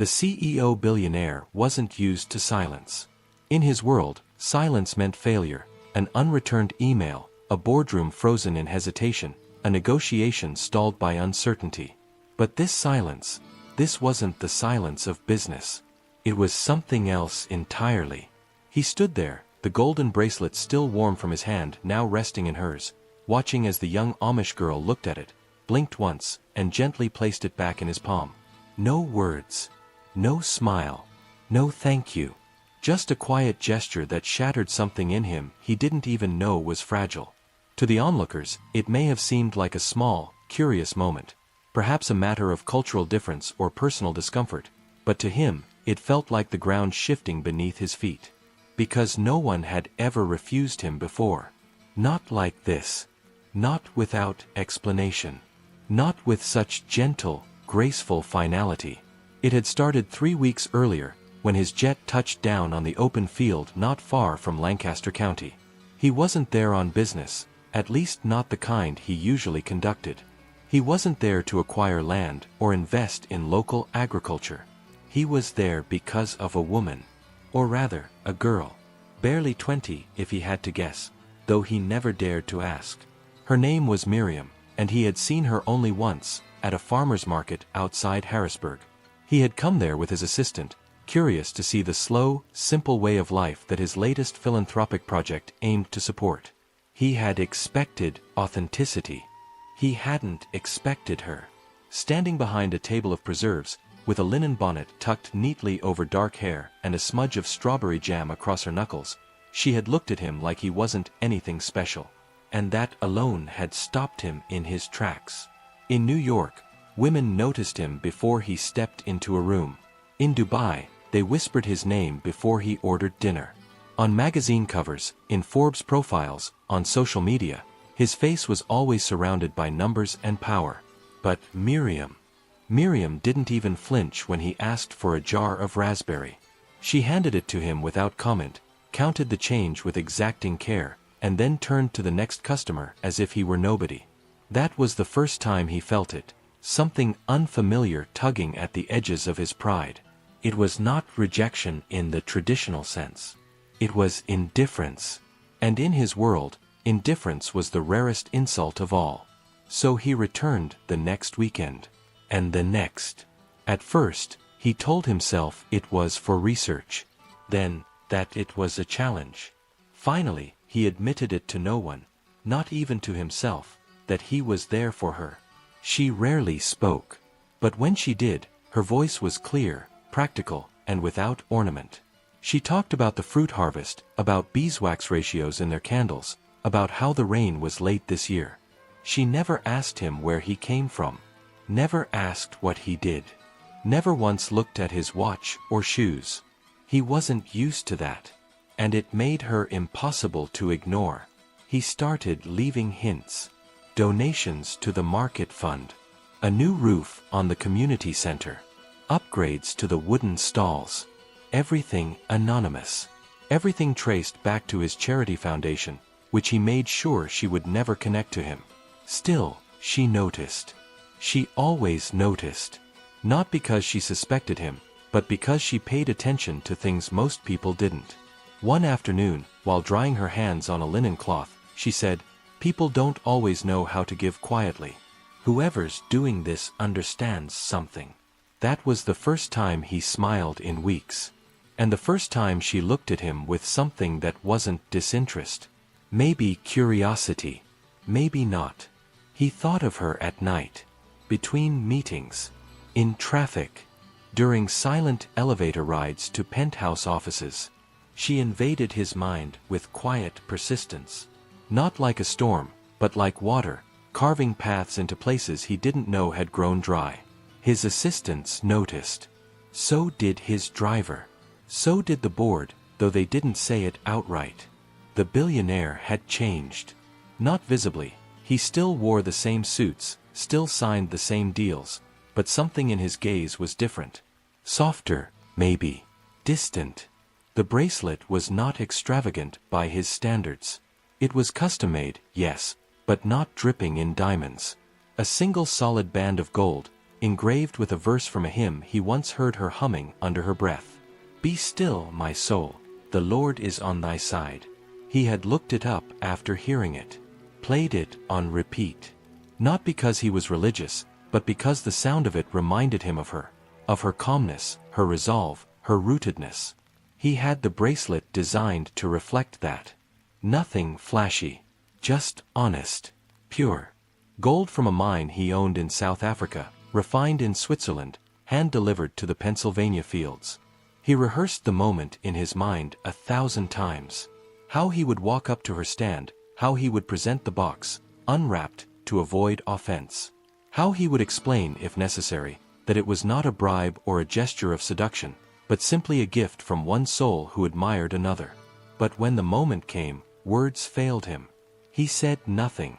The CEO billionaire wasn't used to silence. In his world, silence meant failure, an unreturned email, a boardroom frozen in hesitation, a negotiation stalled by uncertainty. But this silence, this wasn't the silence of business. It was something else entirely. He stood there, the golden bracelet still warm from his hand now resting in hers, watching as the young Amish girl looked at it, blinked once, and gently placed it back in his palm. No words. No smile. No thank you. Just a quiet gesture that shattered something in him he didn't even know was fragile. To the onlookers, it may have seemed like a small, curious moment, perhaps a matter of cultural difference or personal discomfort, but to him, it felt like the ground shifting beneath his feet. Because no one had ever refused him before. Not like this. Not without explanation. Not with such gentle, graceful finality. It had started 3 weeks earlier, when his jet touched down on the open field not far from Lancaster County. He wasn't there on business, at least not the kind he usually conducted. He wasn't there to acquire land or invest in local agriculture. He was there because of a woman. Or rather, a girl. Barely 20 if he had to guess, though he never dared to ask. Her name was Miriam, and he had seen her only once, at a farmer's market outside Harrisburg. He had come there with his assistant, curious to see the slow, simple way of life that his latest philanthropic project aimed to support. He had expected authenticity. He hadn't expected her. Standing behind a table of preserves, with a linen bonnet tucked neatly over dark hair and a smudge of strawberry jam across her knuckles, she had looked at him like he wasn't anything special. And that alone had stopped him in his tracks. In New York, women noticed him before he stepped into a room. In Dubai, they whispered his name before he ordered dinner. On magazine covers, in Forbes profiles, on social media, his face was always surrounded by numbers and power. But Miriam didn't even flinch when he asked for a jar of raspberry. She handed it to him without comment, counted the change with exacting care, and then turned to the next customer as if he were nobody. That was the first time he felt it. Something unfamiliar tugging at the edges of his pride. It was not rejection in the traditional sense. It was indifference. And in his world, indifference was the rarest insult of all. So he returned the next weekend. And the next. At first, he told himself it was for research. Then, that it was a challenge. Finally, he admitted it to no one, not even to himself, that he was there for her. She rarely spoke. But when she did, her voice was clear, practical, and without ornament. She talked about the fruit harvest, about beeswax ratios in their candles, about how the rain was late this year. She never asked him where he came from. Never asked what he did. Never once looked at his watch or shoes. He wasn't used to that. And it made her impossible to ignore. He started leaving hints. Donations to the market fund. A new roof on the community center. Upgrades to the wooden stalls. Everything anonymous. Everything traced back to his charity foundation, which he made sure she would never connect to him. Still, she noticed. She always noticed. Not because she suspected him, but because she paid attention to things most people didn't. One afternoon, while drying her hands on a linen cloth, she said, "People don't always know how to give quietly. Whoever's doing this understands something." That was the first time he smiled in weeks. And the first time she looked at him with something that wasn't disinterest. Maybe curiosity. Maybe not. He thought of her at night. Between meetings. In traffic. During silent elevator rides to penthouse offices. She invaded his mind with quiet persistence. Not like a storm, but like water, carving paths into places he didn't know had grown dry. His assistants noticed. So did his driver. So did the board, though they didn't say it outright. The billionaire had changed. Not visibly. He still wore the same suits, still signed the same deals, but something in his gaze was different. Softer, maybe. Distant. The bracelet was not extravagant by his standards. It was custom-made, yes, but not dripping in diamonds. A single solid band of gold, engraved with a verse from a hymn he once heard her humming under her breath. "Be still, my soul, the Lord is on thy side." He had looked it up after hearing it, played it on repeat. Not because he was religious, but because the sound of it reminded him of her calmness, her resolve, her rootedness. He had the bracelet designed to reflect that. Nothing flashy, just honest, pure. Gold from a mine he owned in South Africa, refined in Switzerland, hand-delivered to the Pennsylvania fields. He rehearsed the moment in his mind 1,000 times. How he would walk up to her stand, how he would present the box, unwrapped, to avoid offense. How he would explain, if necessary, that it was not a bribe or a gesture of seduction, but simply a gift from one soul who admired another. But when the moment came, words failed him. He said nothing.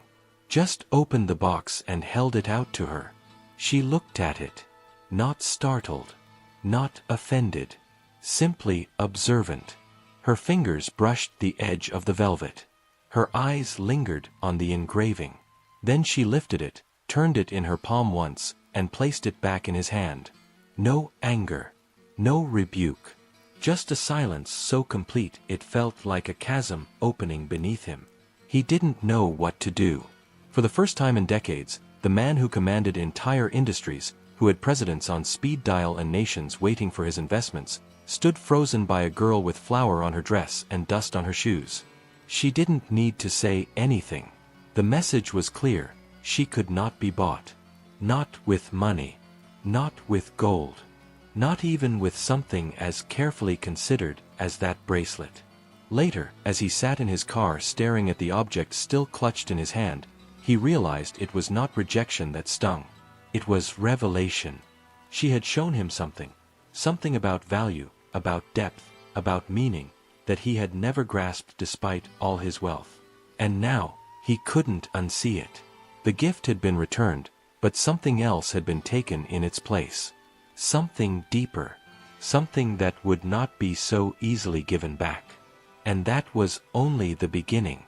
Just opened the box and held it out to her. She looked at it. Not startled. Not offended. Simply observant. Her fingers brushed the edge of the velvet. Her eyes lingered on the engraving. Then she lifted it, turned it in her palm once, and placed it back in his hand. No anger. No rebuke. Just a silence so complete it felt like a chasm opening beneath him. He didn't know what to do. For the first time in decades, the man who commanded entire industries, who had presidents on speed dial and nations waiting for his investments, stood frozen by a girl with flour on her dress and dust on her shoes. She didn't need to say anything. The message was clear: she could not be bought. Not with money. Not with gold. Not even with something as carefully considered as that bracelet. Later, as he sat in his car staring at the object still clutched in his hand, he realized it was not rejection that stung. It was revelation. She had shown him something. Something about value, about depth, about meaning, that he had never grasped despite all his wealth. And now, he couldn't unsee it. The gift had been returned, but something else had been taken in its place. Something deeper. Something that would not be so easily given back. And that was only the beginning.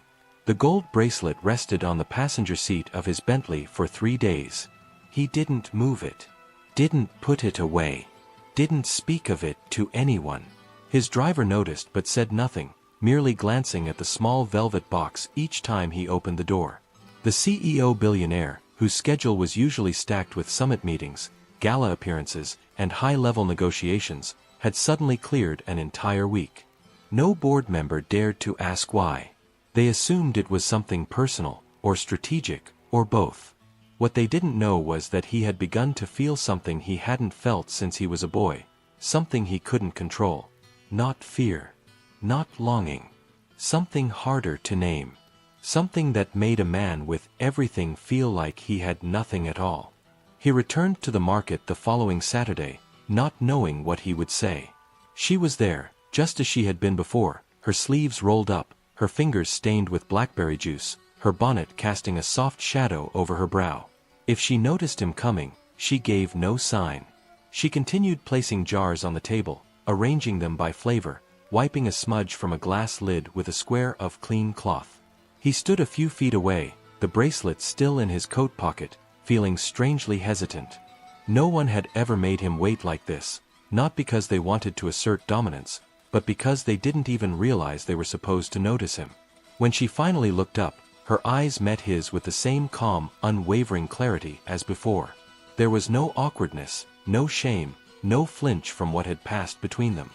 The gold bracelet rested on the passenger seat of his Bentley for 3 days. He didn't move it. Didn't put it away. Didn't speak of it to anyone. His driver noticed but said nothing, merely glancing at the small velvet box each time he opened the door. The CEO Billionaire, whose schedule was usually stacked with summit meetings, gala appearances, and high-level negotiations, had suddenly cleared an entire week. No board member dared to ask why. They assumed it was something personal, or strategic, or both. What they didn't know was that he had begun to feel something he hadn't felt since he was a boy, something he couldn't control. Not fear. Not longing. Something harder to name. Something that made a man with everything feel like he had nothing at all. He returned to the market the following Saturday, not knowing what he would say. She was there, just as she had been before, her sleeves rolled up, her fingers stained with blackberry juice, her bonnet casting a soft shadow over her brow. If she noticed him coming, she gave no sign. She continued placing jars on the table, arranging them by flavor, wiping a smudge from a glass lid with a square of clean cloth. He stood a few feet away, the bracelet still in his coat pocket, feeling strangely hesitant. No one had ever made him wait like this, not because they wanted to assert dominance, but because they didn't even realize they were supposed to notice him. When she finally looked up, her eyes met his with the same calm, unwavering clarity as before. There was no awkwardness, no shame, no flinch from what had passed between them.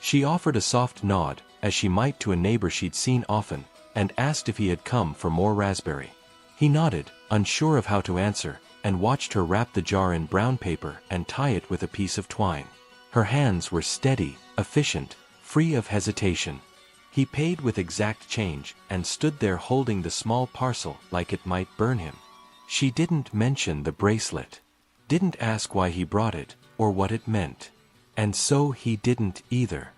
She offered a soft nod, as she might to a neighbor she'd seen often, and asked if he had come for more raspberry. He nodded, unsure of how to answer, and watched her wrap the jar in brown paper and tie it with a piece of twine. Her hands were steady, efficient, free of hesitation. He paid with exact change, and stood there holding the small parcel like it might burn him. She didn't mention the bracelet. Didn't ask why he brought it, or what it meant. And so he didn't either.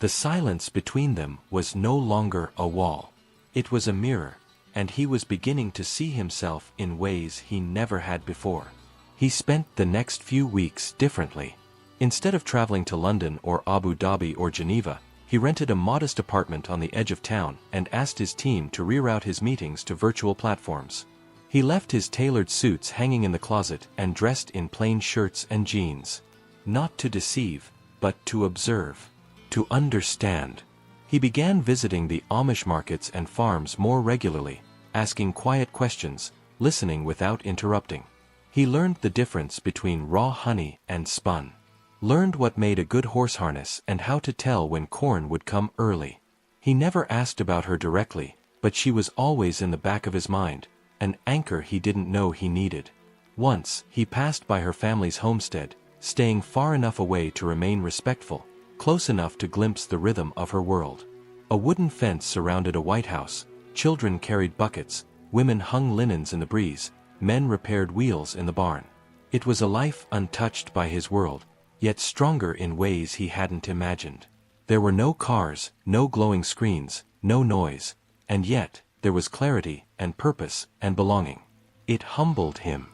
The silence between them was no longer a wall. It was a mirror, and he was beginning to see himself in ways he never had before. He spent the next few weeks differently. Instead of traveling to London or Abu Dhabi or Geneva, he rented a modest apartment on the edge of town and asked his team to reroute his meetings to virtual platforms. He left his tailored suits hanging in the closet and dressed in plain shirts and jeans. Not to deceive, but to observe. To understand. He began visiting the Amish markets and farms more regularly, asking quiet questions, listening without interrupting. He learned the difference between raw honey and spun. Learned what made a good horse harness and how to tell when corn would come early. He never asked about her directly, but she was always in the back of his mind, an anchor he didn't know he needed. Once, he passed by her family's homestead, staying far enough away to remain respectful, close enough to glimpse the rhythm of her world. A wooden fence surrounded a white house, children carried buckets, women hung linens in the breeze, men repaired wheels in the barn. It was a life untouched by his world, yet stronger in ways he hadn't imagined. There were no cars, no glowing screens, no noise, and yet, there was clarity, and purpose, and belonging. It humbled him.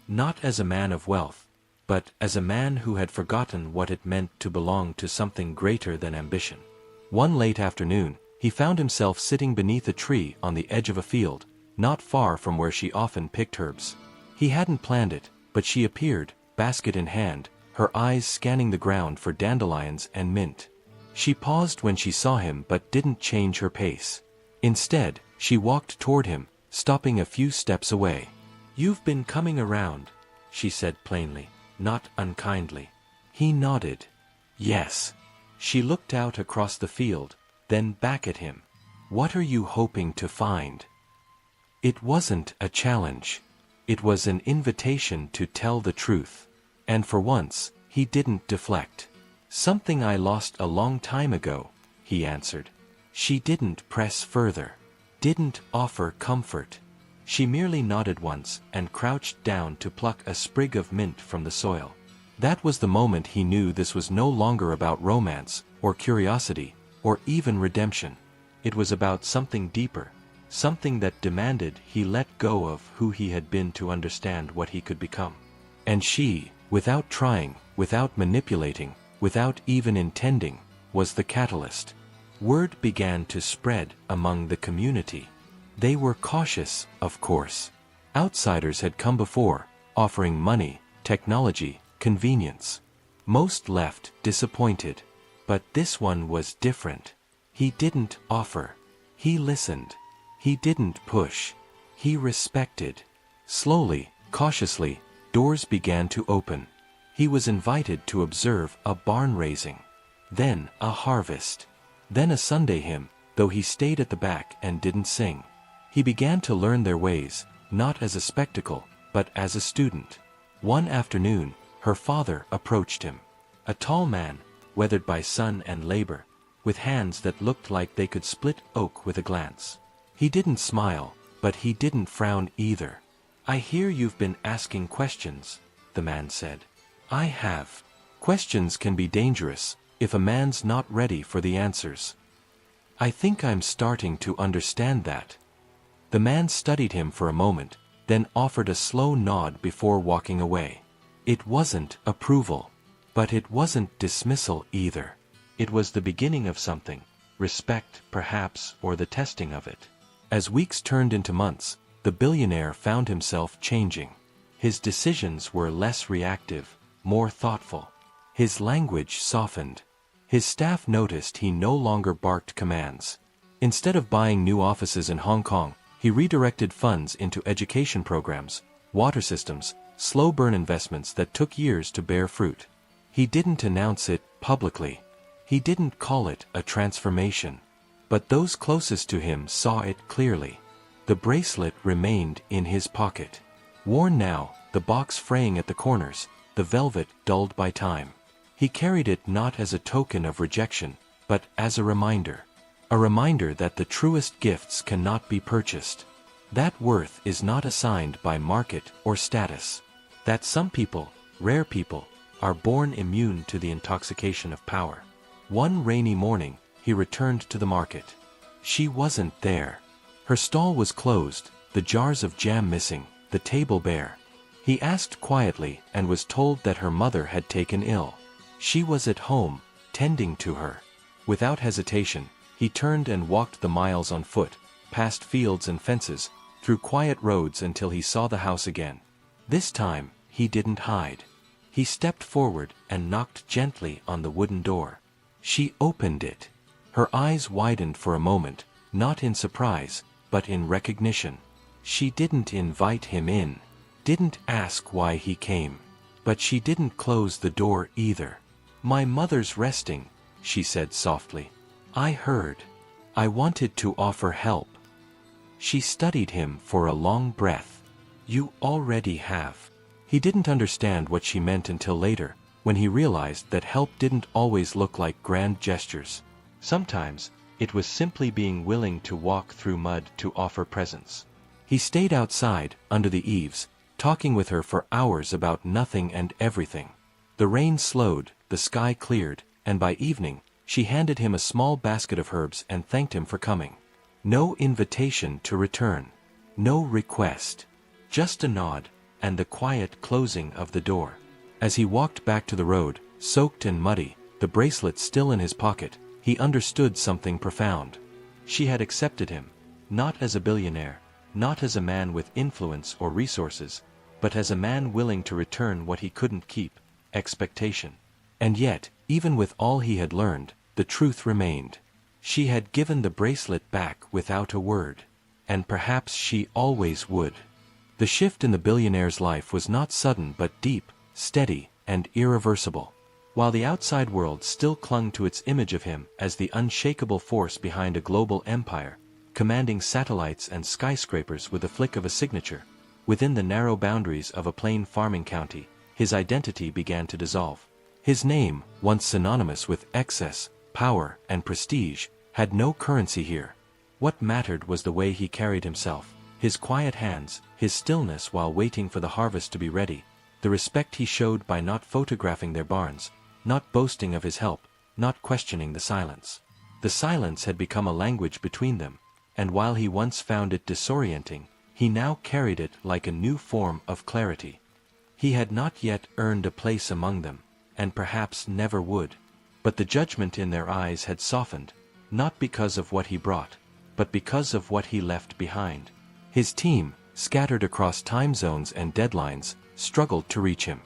Not as a man of wealth, but as a man who had forgotten what it meant to belong to something greater than ambition. One late afternoon, he found himself sitting beneath a tree on the edge of a field, not far from where she often picked herbs. He hadn't planned it, but she appeared, basket in hand, her eyes scanning the ground for dandelions and mint. She paused when she saw him but didn't change her pace. Instead, she walked toward him, stopping a few steps away. "You've been coming around," she said plainly, not unkindly. He nodded. "Yes." She looked out across the field, then back at him. "What are you hoping to find?" It wasn't a challenge. It was an invitation to tell the truth. And for once, he didn't deflect. "Something I lost a long time ago," he answered. She didn't press further. Didn't offer comfort. She merely nodded once and crouched down to pluck a sprig of mint from the soil. That was the moment he knew this was no longer about romance, or curiosity, or even redemption. It was about something deeper, something that demanded he let go of who he had been to understand what he could become. And she, without trying, without manipulating, without even intending, was the catalyst. Word began to spread among the community. They were cautious, of course. Outsiders had come before, offering money, technology, convenience. Most left disappointed. But this one was different. He didn't offer. He listened. He didn't push. He respected. Slowly, cautiously, doors began to open. He was invited to observe a barn raising. Then a harvest. Then a Sunday hymn, though he stayed at the back and didn't sing. He began to learn their ways, not as a spectacle, but as a student. One afternoon, her father approached him. A tall man, weathered by sun and labor, with hands that looked like they could split oak with a glance. He didn't smile, but he didn't frown either. "I hear you've been asking questions," the man said. "I have. Questions can be dangerous, if a man's not ready for the answers. I think I'm starting to understand that." The man studied him for a moment, then offered a slow nod before walking away. It wasn't approval. But it wasn't dismissal either. It was the beginning of something, respect perhaps, or the testing of it. As weeks turned into months, the billionaire found himself changing. His decisions were less reactive, more thoughtful. His language softened. His staff noticed he no longer barked commands. Instead of buying new offices in Hong Kong, he redirected funds into education programs, water systems, slow-burn investments that took years to bear fruit. He didn't announce it publicly. He didn't call it a transformation. But those closest to him saw it clearly. The bracelet remained in his pocket. Worn now, the box fraying at the corners, the velvet dulled by time. He carried it not as a token of rejection, but as a reminder. A reminder that the truest gifts cannot be purchased. That worth is not assigned by market or status. That some people, rare people, are born immune to the intoxication of power. One rainy morning, he returned to the market. She wasn't there. Her stall was closed, the jars of jam missing, the table bare. He asked quietly and was told that her mother had taken ill. She was at home, tending to her. Without hesitation, he turned and walked the miles on foot, past fields and fences, through quiet roads until he saw the house again. This time, he didn't hide. He stepped forward and knocked gently on the wooden door. She opened it. Her eyes widened for a moment, not in surprise, but in recognition. She didn't invite him in, didn't ask why he came. But she didn't close the door either. "My mother's resting," she said softly. "I heard. I wanted to offer help." She studied him for a long breath. "You already have." He didn't understand what she meant until later, when he realized that help didn't always look like grand gestures. Sometimes, it was simply being willing to walk through mud to offer presence. He stayed outside, under the eaves, talking with her for hours about nothing and everything. The rain slowed, the sky cleared, and by evening, she handed him a small basket of herbs and thanked him for coming. No invitation to return. No request. Just a nod, and the quiet closing of the door. As he walked back to the road, soaked and muddy, the bracelet still in his pocket, he understood something profound. She had accepted him, not as a billionaire, not as a man with influence or resources, but as a man willing to return what he couldn't keep, expectation. And yet, even with all he had learned, the truth remained. She had given the bracelet back without a word. And perhaps she always would. The shift in the billionaire's life was not sudden but deep, steady, and irreversible. While the outside world still clung to its image of him as the unshakable force behind a global empire, commanding satellites and skyscrapers with the flick of a signature, within the narrow boundaries of a plain farming county, his identity began to dissolve. His name, once synonymous with excess, power, and prestige, had no currency here. What mattered was the way he carried himself, his quiet hands, his stillness while waiting for the harvest to be ready, the respect he showed by not photographing their barns, not boasting of his help, not questioning the silence. The silence had become a language between them, and while he once found it disorienting, he now carried it like a new form of clarity. He had not yet earned a place among them, and perhaps never would. But the judgment in their eyes had softened, not because of what he brought, but because of what he left behind. His team, scattered across time zones and deadlines, struggled to reach him.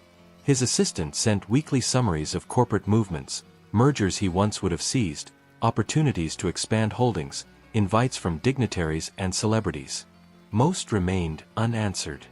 His assistant sent weekly summaries of corporate movements, mergers he once would have seized, opportunities to expand holdings, invites from dignitaries and celebrities. Most remained unanswered.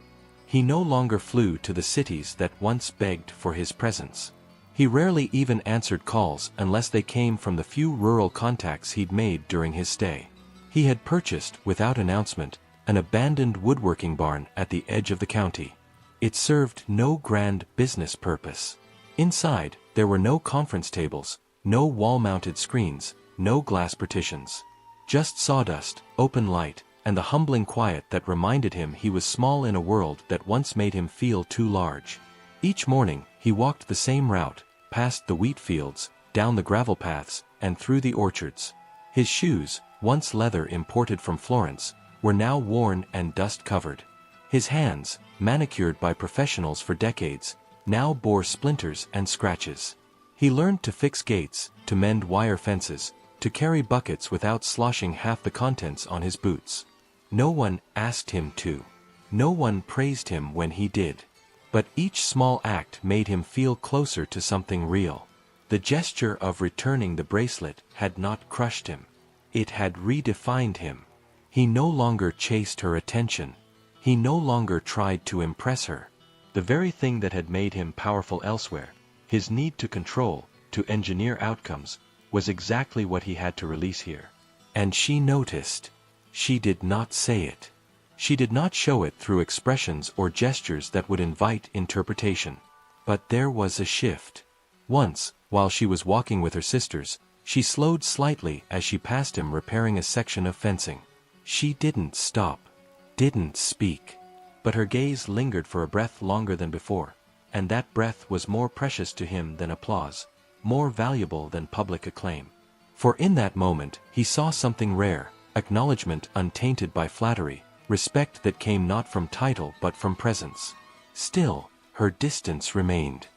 He no longer flew to the cities that once begged for his presence. He rarely even answered calls unless they came from the few rural contacts he'd made during his stay. He had purchased, without announcement, an abandoned woodworking barn at the edge of the county. It served no grand business purpose. Inside, there were no conference tables, no wall-mounted screens, no glass partitions. Just sawdust, open light, and the humbling quiet that reminded him he was small in a world that once made him feel too large. Each morning, he walked the same route, past the wheat fields, down the gravel paths, and through the orchards. His shoes, once leather imported from Florence, were now worn and dust-covered. His hands, manicured by professionals for decades, now bore splinters and scratches. He learned to fix gates, to mend wire fences, to carry buckets without sloshing half the contents on his boots. No one asked him to. No one praised him when he did. But each small act made him feel closer to something real. The gesture of returning the bracelet had not crushed him. It had redefined him. He no longer chased her attention. He no longer tried to impress her. The very thing that had made him powerful elsewhere, his need to control, to engineer outcomes, was exactly what he had to release here. And she noticed. She did not say it. She did not show it through expressions or gestures that would invite interpretation. But there was a shift. Once, while she was walking with her sisters, she slowed slightly as she passed him repairing a section of fencing. She didn't stop, didn't speak, but her gaze lingered for a breath longer than before, and that breath was more precious to him than applause, more valuable than public acclaim. For in that moment, he saw something rare, acknowledgement untainted by flattery, respect that came not from title but from presence. Still, her distance remained.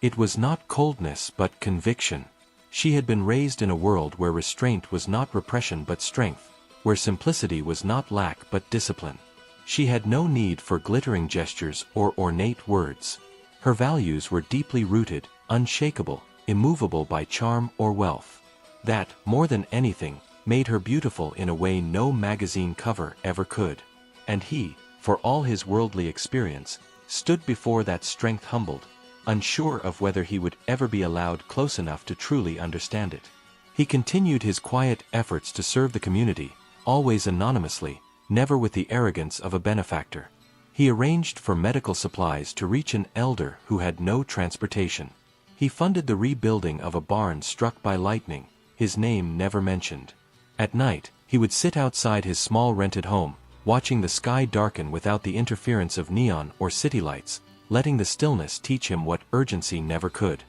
It was not coldness but conviction. She had been raised in a world where restraint was not repression but strength, where simplicity was not lack but discipline. She had no need for glittering gestures or ornate words. Her values were deeply rooted, unshakable, immovable by charm or wealth. That, more than anything, made her beautiful in a way no magazine cover ever could. And he, for all his worldly experience, stood before that strength humbled, unsure of whether he would ever be allowed close enough to truly understand it. He continued his quiet efforts to serve the community, always anonymously, never with the arrogance of a benefactor. He arranged for medical supplies to reach an elder who had no transportation. He funded the rebuilding of a barn struck by lightning, his name never mentioned. At night, he would sit outside his small rented home, watching the sky darken without the interference of neon or city lights, letting the stillness teach him what urgency never could.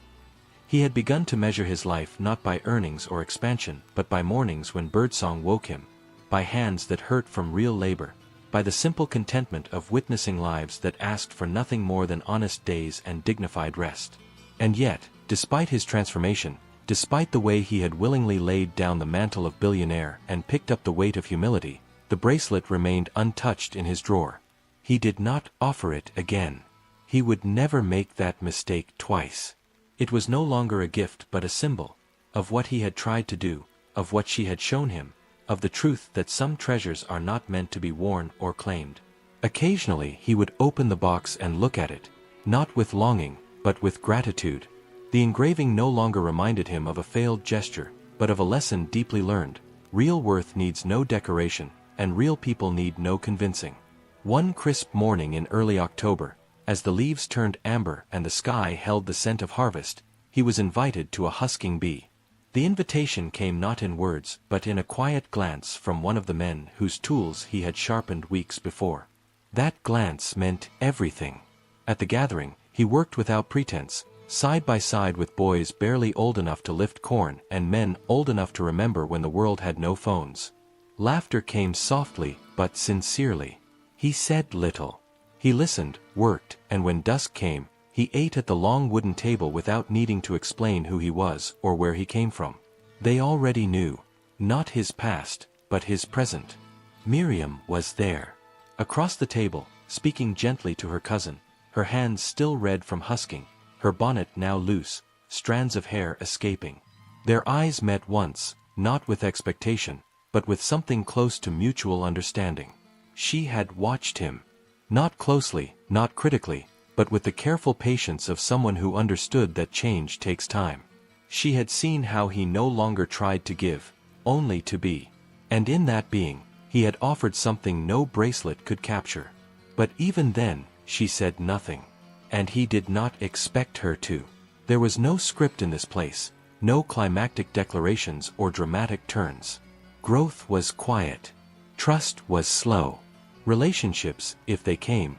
He had begun to measure his life not by earnings or expansion, but by mornings when birdsong woke him, by hands that hurt from real labor, by the simple contentment of witnessing lives that asked for nothing more than honest days and dignified rest. And yet, despite his transformation, despite the way he had willingly laid down the mantle of billionaire and picked up the weight of humility, the bracelet remained untouched in his drawer. He did not offer it again. He would never make that mistake twice. It was no longer a gift but a symbol, of what he had tried to do, of what she had shown him, of the truth that some treasures are not meant to be worn or claimed. Occasionally he would open the box and look at it, not with longing, but with gratitude. The engraving no longer reminded him of a failed gesture, but of a lesson deeply learned. Real worth needs no decoration, and real people need no convincing. One crisp morning in early October, as the leaves turned amber and the sky held the scent of harvest, he was invited to a husking bee. The invitation came not in words but in a quiet glance from one of the men whose tools he had sharpened weeks before. That glance meant everything. At the gathering, he worked without pretense, side by side with boys barely old enough to lift corn and men old enough to remember when the world had no phones. Laughter came softly but sincerely. He said little. He listened, worked, and when dusk came, he ate at the long wooden table without needing to explain who he was or where he came from. They already knew, not his past, but his present. Miriam was there. Across the table, speaking gently to her cousin, her hands still red from husking, her bonnet now loose, strands of hair escaping. Their eyes met once, not with expectation, but with something close to mutual understanding. She had watched him. Not closely, not critically, but with the careful patience of someone who understood that change takes time. She had seen how he no longer tried to give, only to be. And in that being, he had offered something no bracelet could capture. But even then, she said nothing. And he did not expect her to. There was no script in this place, no climactic declarations or dramatic turns. Growth was quiet. Trust was slow. Relationships, if they came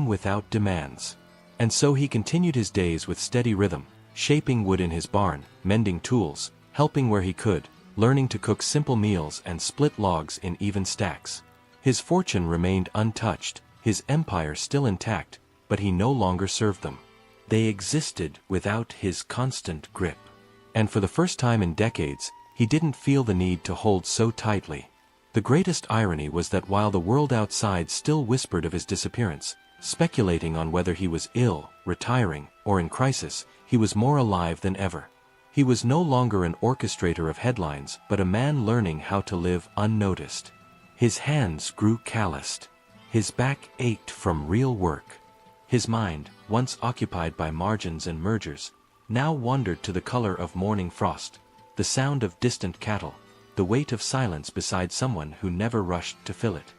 without demands. And so he continued his days with steady rhythm, shaping wood in his barn, mending tools, helping where he could, learning to cook simple meals and split logs in even stacks. His fortune remained untouched, his empire still intact, but he no longer served them. They existed without his constant grip. And for the first time in decades, he didn't feel the need to hold so tightly. The greatest irony was that while the world outside still whispered of his disappearance, speculating on whether he was ill, retiring, or in crisis, he was more alive than ever. He was no longer an orchestrator of headlines but a man learning how to live unnoticed. His hands grew calloused. His back ached from real work. His mind, once occupied by margins and mergers, now wandered to the color of morning frost, the sound of distant cattle, the weight of silence beside someone who never rushed to fill it.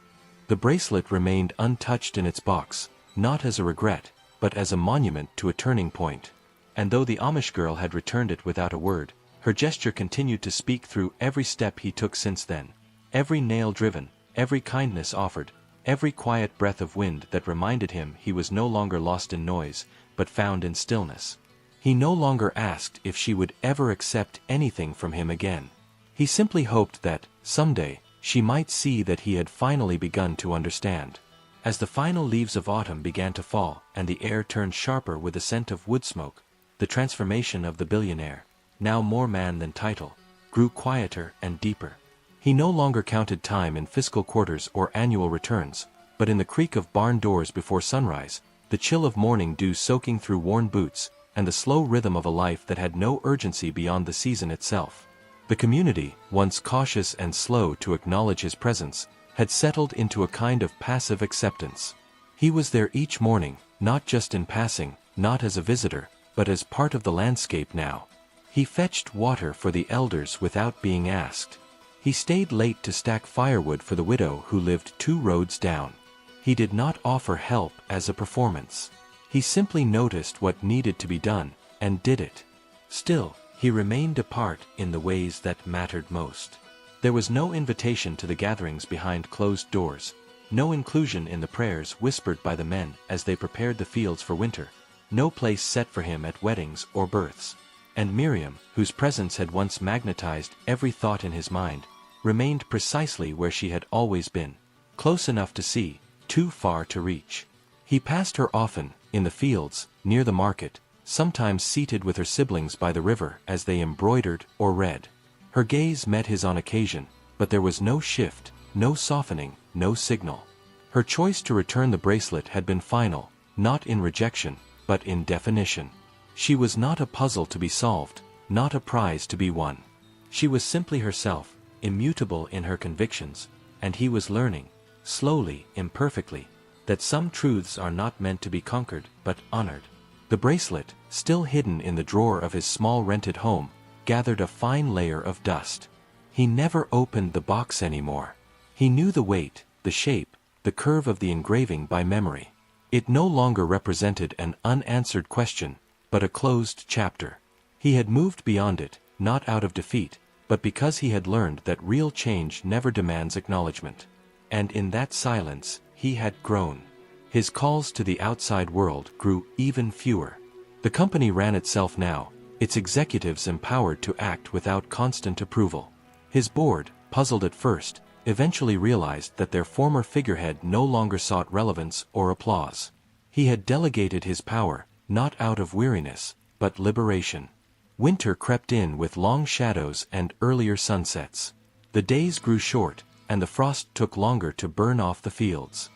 The bracelet remained untouched in its box, not as a regret, but as a monument to a turning point. And though the Amish girl had returned it without a word, her gesture continued to speak through every step he took since then, every nail driven, every kindness offered, every quiet breath of wind that reminded him he was no longer lost in noise, but found in stillness. He no longer asked if she would ever accept anything from him again. He simply hoped that, someday, she might see that he had finally begun to understand. As the final leaves of autumn began to fall and the air turned sharper with the scent of wood smoke, the transformation of the billionaire, now more man than title, grew quieter and deeper. He no longer counted time in fiscal quarters or annual returns, but in the creak of barn doors before sunrise, the chill of morning dew soaking through worn boots, and the slow rhythm of a life that had no urgency beyond the season itself. The community, once cautious and slow to acknowledge his presence, had settled into a kind of passive acceptance. He was there each morning, not just in passing, not as a visitor, but as part of the landscape now. He fetched water for the elders without being asked. He stayed late to stack firewood for the widow who lived 2 roads down. He did not offer help as a performance. He simply noticed what needed to be done, and did it. Still, he remained apart in the ways that mattered most. There was no invitation to the gatherings behind closed doors, no inclusion in the prayers whispered by the men as they prepared the fields for winter, no place set for him at weddings or births. And Miriam, whose presence had once magnetized every thought in his mind, remained precisely where she had always been, close enough to see, too far to reach. He passed her often, in the fields, near the market, sometimes seated with her siblings by the river as they embroidered or read. Her gaze met his on occasion, but there was no shift, no softening, no signal. Her choice to return the bracelet had been final, not in rejection, but in definition. She was not a puzzle to be solved, not a prize to be won. She was simply herself, immutable in her convictions, and he was learning, slowly, imperfectly, that some truths are not meant to be conquered but honored. The bracelet, still hidden in the drawer of his small rented home, gathered a fine layer of dust. He never opened the box anymore. He knew the weight, the shape, the curve of the engraving by memory. It no longer represented an unanswered question, but a closed chapter. He had moved beyond it, not out of defeat, but because he had learned that real change never demands acknowledgement. And in that silence, he had grown. His calls to the outside world grew even fewer. The company ran itself now, its executives empowered to act without constant approval. His board, puzzled at first, eventually realized that their former figurehead no longer sought relevance or applause. He had delegated his power, not out of weariness, but liberation. Winter crept in with long shadows and earlier sunsets. The days grew short, and the frost took longer to burn off the fields.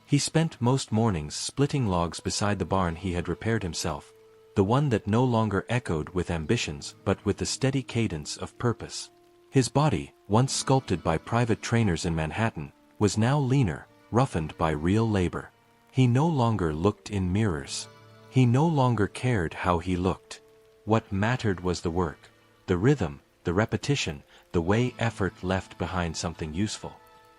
He spent most mornings splitting logs beside the barn he had repaired himself, the one that no longer echoed with ambitions but with the steady cadence of purpose. His body, once sculpted by private trainers in Manhattan, was now leaner, roughened by real labor. He no longer looked in mirrors. He no longer cared how he looked. What mattered was the work, the rhythm, the repetition, the way effort left behind something useful.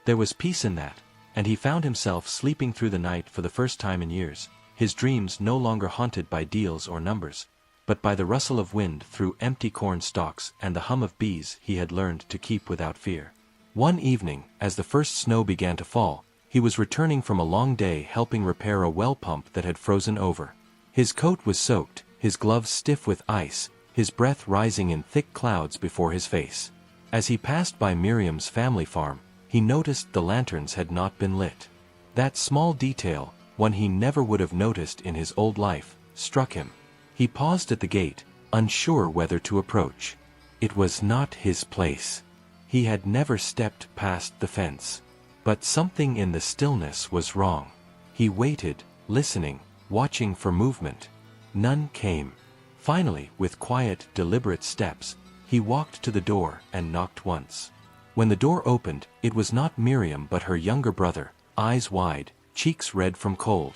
There was peace in that, and he found himself sleeping through the night for the first time in years, his dreams no longer haunted by deals or numbers, but by the rustle of wind through empty corn stalks and the hum of bees he had learned to keep without fear. One evening, as the first snow began to fall, he was returning from a long day helping repair a well pump that had frozen over. His coat was soaked, his gloves stiff with ice, his breath rising in thick clouds before his face. As he passed by Miriam's family farm, he noticed the lanterns had not been lit. That small detail, one he never would have noticed in his old life, struck him. He paused at the gate, unsure whether to approach. It was not his place. He had never stepped past the fence. But something in the stillness was wrong. He waited, listening, watching for movement. None came. Finally, with quiet, deliberate steps, he walked to the door and knocked once. When the door opened, it was not Miriam but her younger brother, eyes wide, cheeks red from cold.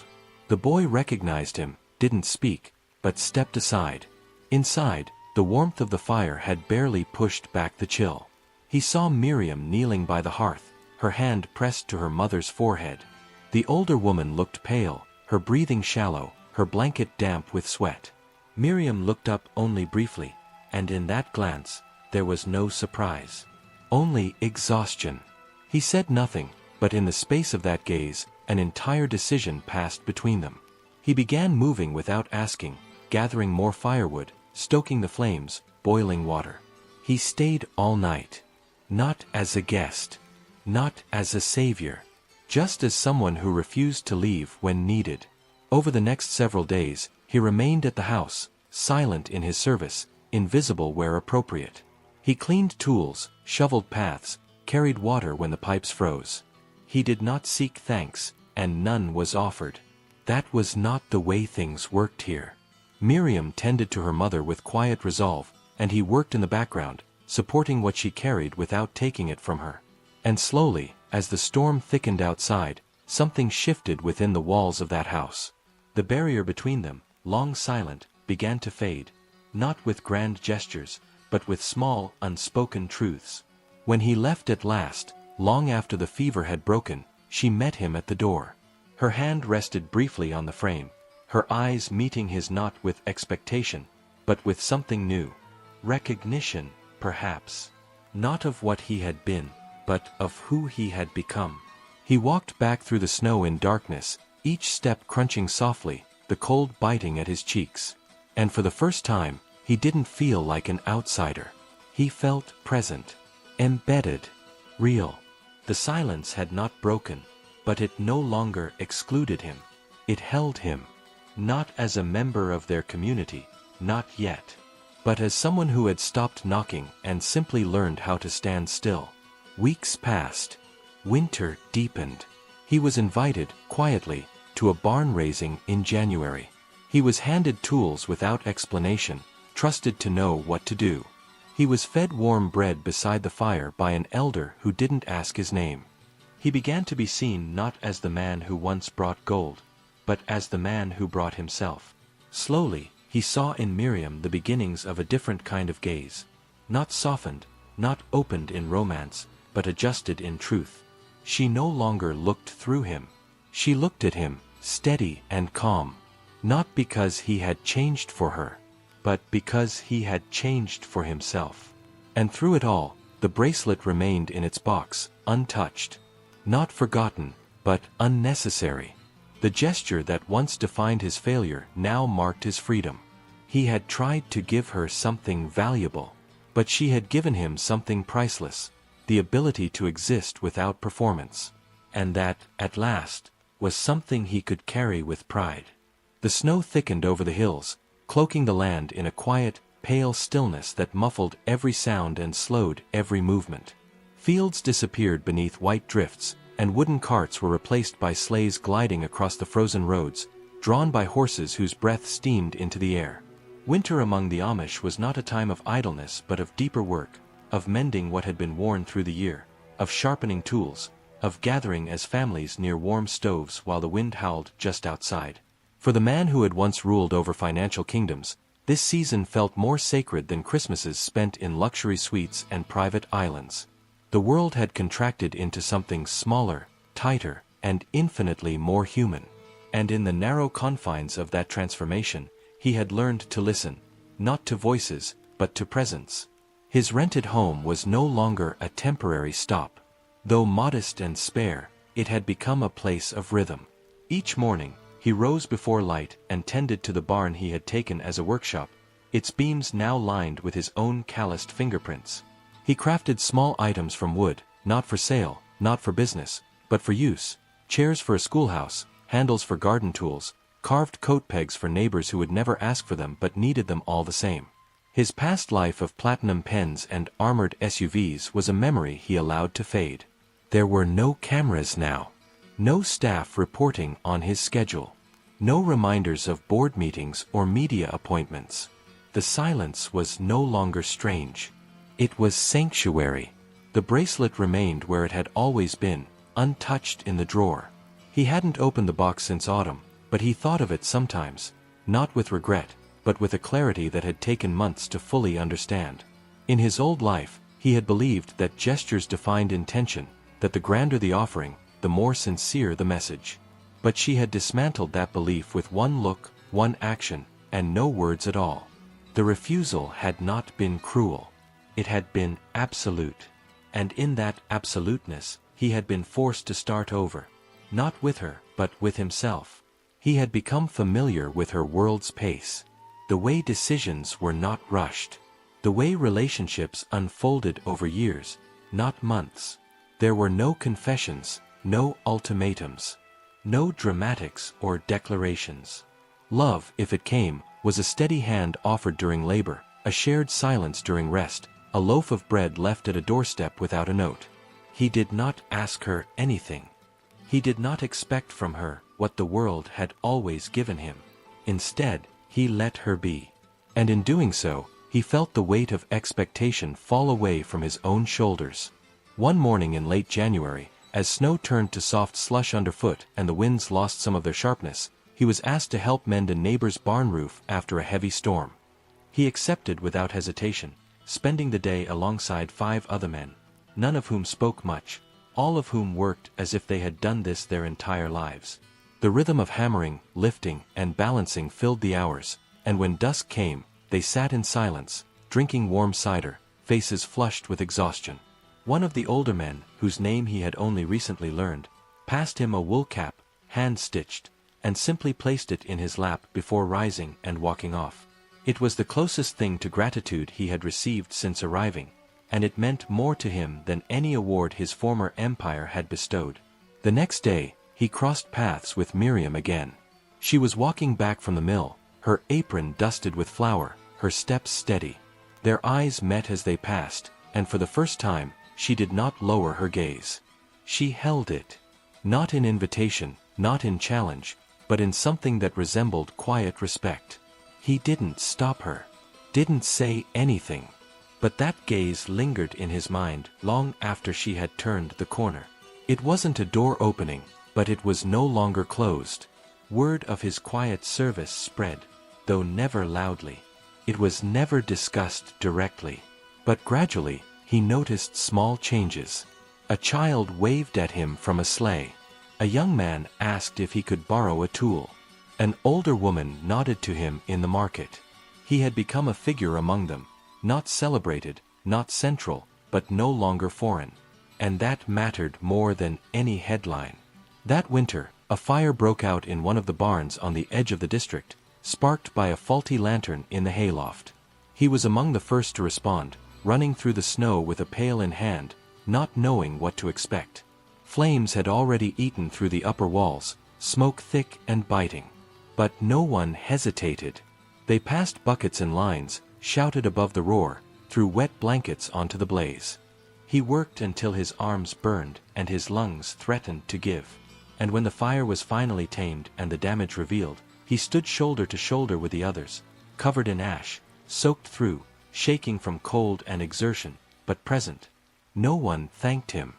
The boy recognized him, didn't speak, but stepped aside. Inside, the warmth of the fire had barely pushed back the chill. He saw Miriam kneeling by the hearth, her hand pressed to her mother's forehead. The older woman looked pale, her breathing shallow, her blanket damp with sweat. Miriam looked up only briefly, and in that glance, there was no surprise. Only exhaustion. He said nothing, but in the space of that gaze, an entire decision passed between them. He began moving without asking, gathering more firewood, stoking the flames, boiling water. He stayed all night. Not as a guest. Not as a savior. Just as someone who refused to leave when needed. Over the next several days, he remained at the house, silent in his service, invisible where appropriate. He cleaned tools, shoveled paths, carried water when the pipes froze. He did not seek thanks, and none was offered. That was not the way things worked here. Miriam tended to her mother with quiet resolve, and he worked in the background, supporting what she carried without taking it from her. And slowly, as the storm thickened outside, something shifted within the walls of that house. The barrier between them, long silent, began to fade, not with grand gestures, but with small, unspoken truths. When he left at last, long after the fever had broken, she met him at the door. Her hand rested briefly on the frame, her eyes meeting his not with expectation, but with something new. Recognition, perhaps. Not of what he had been, but of who he had become. He walked back through the snow in darkness, each step crunching softly, the cold biting at his cheeks. And for the first time, he didn't feel like an outsider. He felt present, embedded, real. The silence had not broken, but it no longer excluded him. It held him, not as a member of their community, not yet, but as someone who had stopped knocking and simply learned how to stand still. Weeks passed. Winter deepened. He was invited, quietly, to a barn raising in January. He was handed tools without explanation, trusted to know what to do. He was fed warm bread beside the fire by an elder who didn't ask his name. He began to be seen not as the man who once brought gold, but as the man who brought himself. Slowly, he saw in Miriam the beginnings of a different kind of gaze. Not softened, not opened in romance, but adjusted in truth. She no longer looked through him. She looked at him, steady and calm. Not because he had changed for her, but because he had changed for himself. And through it all, the bracelet remained in its box, untouched. Not forgotten, but unnecessary. The gesture that once defined his failure now marked his freedom. He had tried to give her something valuable, but she had given him something priceless, the ability to exist without performance. And that, at last, was something he could carry with pride. The snow thickened over the hills, cloaking the land in a quiet, pale stillness that muffled every sound and slowed every movement. Fields disappeared beneath white drifts, and wooden carts were replaced by sleighs gliding across the frozen roads, drawn by horses whose breath steamed into the air. Winter among the Amish was not a time of idleness but of deeper work, of mending what had been worn through the year, of sharpening tools, of gathering as families near warm stoves while the wind howled just outside. For the man who had once ruled over financial kingdoms, this season felt more sacred than Christmases spent in luxury suites and private islands. The world had contracted into something smaller, tighter, and infinitely more human. And in the narrow confines of that transformation, he had learned to listen, not to voices, but to presence. His rented home was no longer a temporary stop. Though modest and spare, it had become a place of rhythm. Each morning, he rose before light and tended to the barn he had taken as a workshop, its beams now lined with his own calloused fingerprints. He crafted small items from wood, not for sale, not for business, but for use: chairs for a schoolhouse, handles for garden tools, carved coat pegs for neighbors who would never ask for them but needed them all the same. His past life of platinum pens and armored SUVs was a memory he allowed to fade. There were no cameras now. No staff reporting on his schedule. No reminders of board meetings or media appointments. The silence was no longer strange. It was sanctuary. The bracelet remained where it had always been, untouched in the drawer. He hadn't opened the box since autumn, but he thought of it sometimes, not with regret, but with a clarity that had taken months to fully understand. In his old life, he had believed that gestures defined intention, that the grander the offering, the more sincere the message. But she had dismantled that belief with one look, one action, and no words at all. The refusal had not been cruel. It had been absolute. And in that absoluteness, he had been forced to start over. Not with her, but with himself. He had become familiar with her world's pace. The way decisions were not rushed. The way relationships unfolded over years, not months. There were no confessions, no ultimatums, no dramatics or declarations. Love, if it came, was a steady hand offered during labor, a shared silence during rest, a loaf of bread left at a doorstep without a note. He did not ask her anything. He did not expect from her what the world had always given him. Instead, he let her be. And in doing so, he felt the weight of expectation fall away from his own shoulders. One morning in late January, as snow turned to soft slush underfoot and the winds lost some of their sharpness, he was asked to help mend a neighbor's barn roof after a heavy storm. He accepted without hesitation, spending the day alongside 5 other men, none of whom spoke much, all of whom worked as if they had done this their entire lives. The rhythm of hammering, lifting, and balancing filled the hours, and when dusk came, they sat in silence, drinking warm cider, faces flushed with exhaustion. One of the older men, whose name he had only recently learned, passed him a wool cap, hand-stitched, and simply placed it in his lap before rising and walking off. It was the closest thing to gratitude he had received since arriving, and it meant more to him than any award his former empire had bestowed. The next day, he crossed paths with Miriam again. She was walking back from the mill, her apron dusted with flour, her steps steady. Their eyes met as they passed, and for the first time, she did not lower her gaze. She held it. Not in invitation, not in challenge, but in something that resembled quiet respect. He didn't stop her. Didn't say anything. But that gaze lingered in his mind long after she had turned the corner. It wasn't a door opening, but it was no longer closed. Word of his quiet service spread, though never loudly. It was never discussed directly. But gradually, he noticed small changes. A child waved at him from a sleigh. A young man asked if he could borrow a tool. An older woman nodded to him in the market. He had become a figure among them, not celebrated, not central, but no longer foreign. And that mattered more than any headline. That winter, a fire broke out in one of the barns on the edge of the district, sparked by a faulty lantern in the hayloft. He was among the first to respond, running through the snow with a pail in hand, not knowing what to expect. Flames had already eaten through the upper walls, smoke thick and biting. But no one hesitated. They passed buckets and lines, shouted above the roar, threw wet blankets onto the blaze. He worked until his arms burned and his lungs threatened to give. And when the fire was finally tamed and the damage revealed, he stood shoulder to shoulder with the others, covered in ash, soaked through, shaking from cold and exertion, but present. No one thanked him.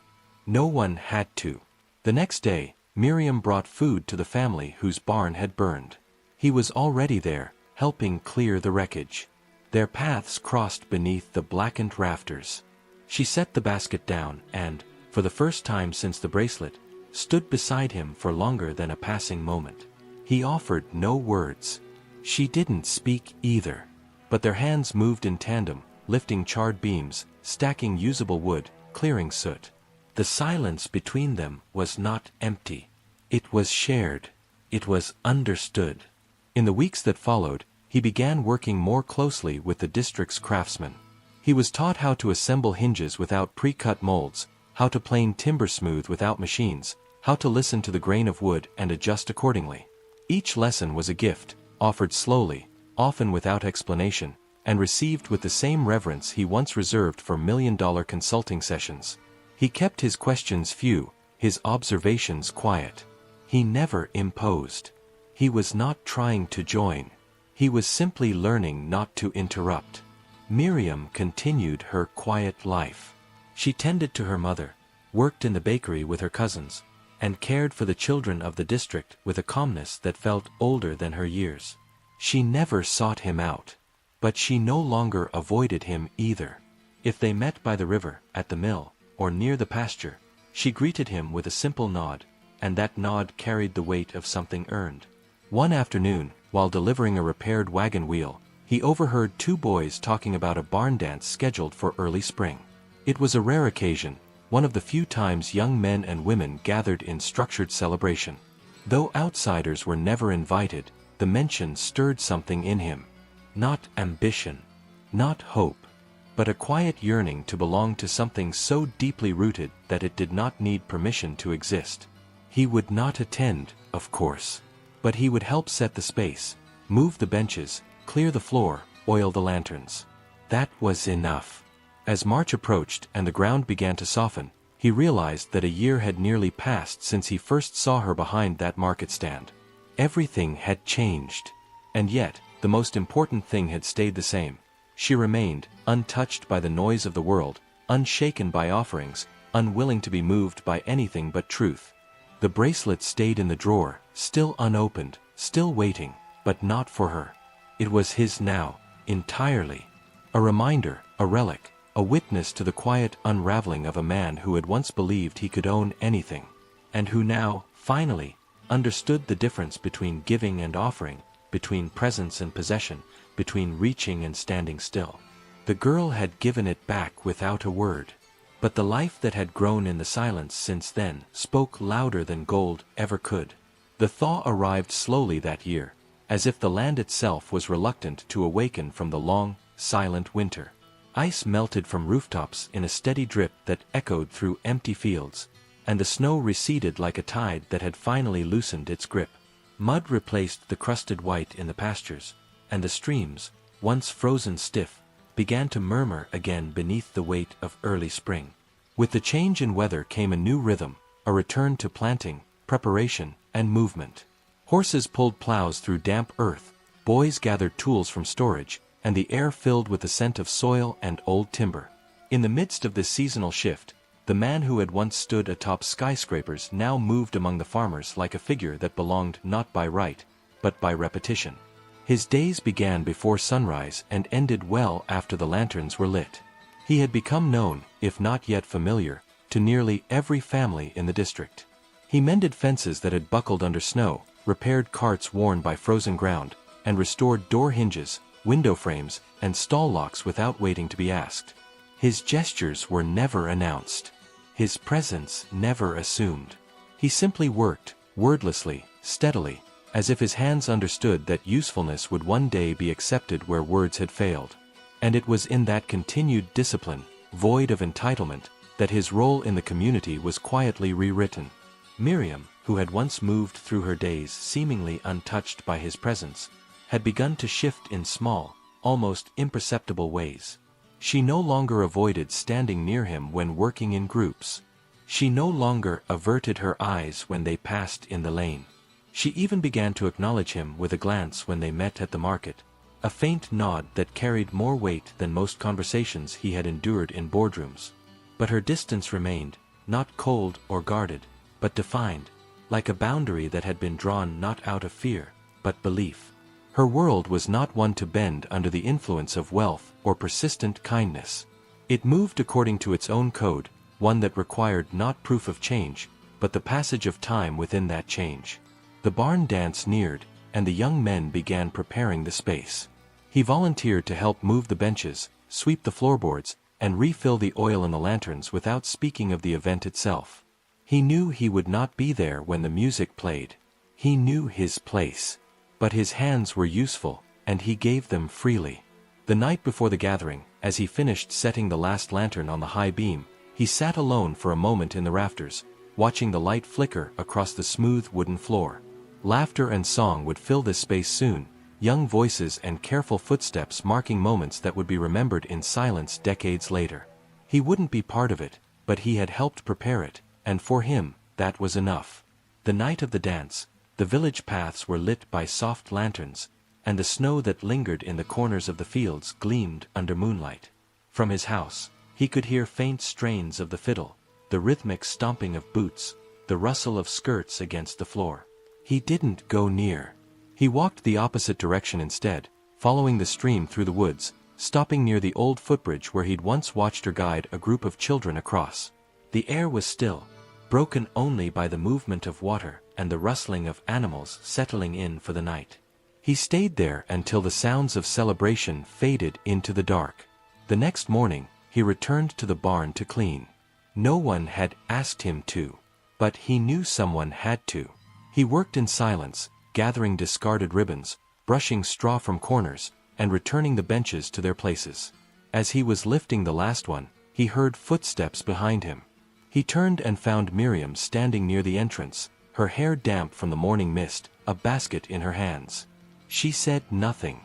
No one had to. The next day, Miriam brought food to the family whose barn had burned. He was already there, helping clear the wreckage. Their paths crossed beneath the blackened rafters. She set the basket down and, for the first time since the bracelet, stood beside him for longer than a passing moment. He offered no words. She didn't speak either. But their hands moved in tandem, lifting charred beams, stacking usable wood, clearing soot. The silence between them was not empty. It was shared. It was understood. In the weeks that followed, he began working more closely with the district's craftsmen. He was taught how to assemble hinges without pre-cut molds, how to plane timber smooth without machines, how to listen to the grain of wood and adjust accordingly. Each lesson was a gift, offered slowly, often without explanation, and received with the same reverence he once reserved for million-dollar consulting sessions. He kept his questions few, his observations quiet. He never imposed. He was not trying to join. He was simply learning not to interrupt. Miriam continued her quiet life. She tended to her mother, worked in the bakery with her cousins, and cared for the children of the district with a calmness that felt older than her years. She never sought him out. But she no longer avoided him either. If they met by the river, at the mill, or near the pasture, she greeted him with a simple nod, and that nod carried the weight of something earned. One afternoon, while delivering a repaired wagon wheel, he overheard 2 boys talking about a barn dance scheduled for early spring. It was a rare occasion, one of the few times young men and women gathered in structured celebration. Though outsiders were never invited, the mention stirred something in him. Not ambition, not hope, but a quiet yearning to belong to something so deeply rooted that it did not need permission to exist. He would not attend, of course, but he would help set the space, move the benches, clear the floor, oil the lanterns. That was enough. As March approached and the ground began to soften, he realized that a year had nearly passed since he first saw her behind that market stand. Everything had changed. And yet, the most important thing had stayed the same. She remained, untouched by the noise of the world, unshaken by offerings, unwilling to be moved by anything but truth. The bracelet stayed in the drawer, still unopened, still waiting, but not for her. It was his now, entirely. A reminder, a relic, a witness to the quiet unraveling of a man who had once believed he could own anything, and who now, finally, understood the difference between giving and offering, between presence and possession, between reaching and standing still. The girl had given it back without a word. But the life that had grown in the silence since then spoke louder than gold ever could. The thaw arrived slowly that year, as if the land itself was reluctant to awaken from the long, silent winter. Ice melted from rooftops in a steady drip that echoed through empty fields, and the snow receded like a tide that had finally loosened its grip. Mud replaced the crusted white in the pastures, and the streams, once frozen stiff, began to murmur again beneath the weight of early spring. With the change in weather came a new rhythm, a return to planting, preparation, and movement. Horses pulled plows through damp earth, boys gathered tools from storage, and the air filled with the scent of soil and old timber. In the midst of this seasonal shift, the man who had once stood atop skyscrapers now moved among the farmers like a figure that belonged not by right, but by repetition. His days began before sunrise and ended well after the lanterns were lit. He had become known, if not yet familiar, to nearly every family in the district. He mended fences that had buckled under snow, repaired carts worn by frozen ground, and restored door hinges, window frames, and stall locks without waiting to be asked. His gestures were never announced. His presence never assumed. He simply worked, wordlessly, steadily, as if his hands understood that usefulness would one day be accepted where words had failed. And it was in that continued discipline, void of entitlement, that his role in the community was quietly rewritten. Miriam, who had once moved through her days seemingly untouched by his presence, had begun to shift in small, almost imperceptible ways. She no longer avoided standing near him when working in groups. She no longer averted her eyes when they passed in the lane. She even began to acknowledge him with a glance when they met at the market, a faint nod that carried more weight than most conversations he had endured in boardrooms. But her distance remained, not cold or guarded, but defined, like a boundary that had been drawn not out of fear, but belief. Her world was not one to bend under the influence of wealth or persistent kindness. It moved according to its own code, one that required not proof of change, but the passage of time within that change. The barn dance neared, and the young men began preparing the space. He volunteered to help move the benches, sweep the floorboards, and refill the oil in the lanterns without speaking of the event itself. He knew he would not be there when the music played. He knew his place. But his hands were useful, and he gave them freely. The night before the gathering, as he finished setting the last lantern on the high beam, he sat alone for a moment in the rafters, watching the light flicker across the smooth wooden floor. Laughter and song would fill this space soon, young voices and careful footsteps marking moments that would be remembered in silence decades later. He wouldn't be part of it, but he had helped prepare it, and for him, that was enough. The night of the dance, the village paths were lit by soft lanterns, and the snow that lingered in the corners of the fields gleamed under moonlight. From his house, he could hear faint strains of the fiddle, the rhythmic stomping of boots, the rustle of skirts against the floor. He didn't go near. He walked the opposite direction instead, following the stream through the woods, stopping near the old footbridge where he'd once watched her guide a group of children across. The air was still, broken only by the movement of water and the rustling of animals settling in for the night. He stayed there until the sounds of celebration faded into the dark. The next morning, he returned to the barn to clean. No one had asked him to, but he knew someone had to. He worked in silence, gathering discarded ribbons, brushing straw from corners, and returning the benches to their places. As he was lifting the last one, he heard footsteps behind him. He turned and found Miriam standing near the entrance, her hair damp from the morning mist, a basket in her hands. She said nothing.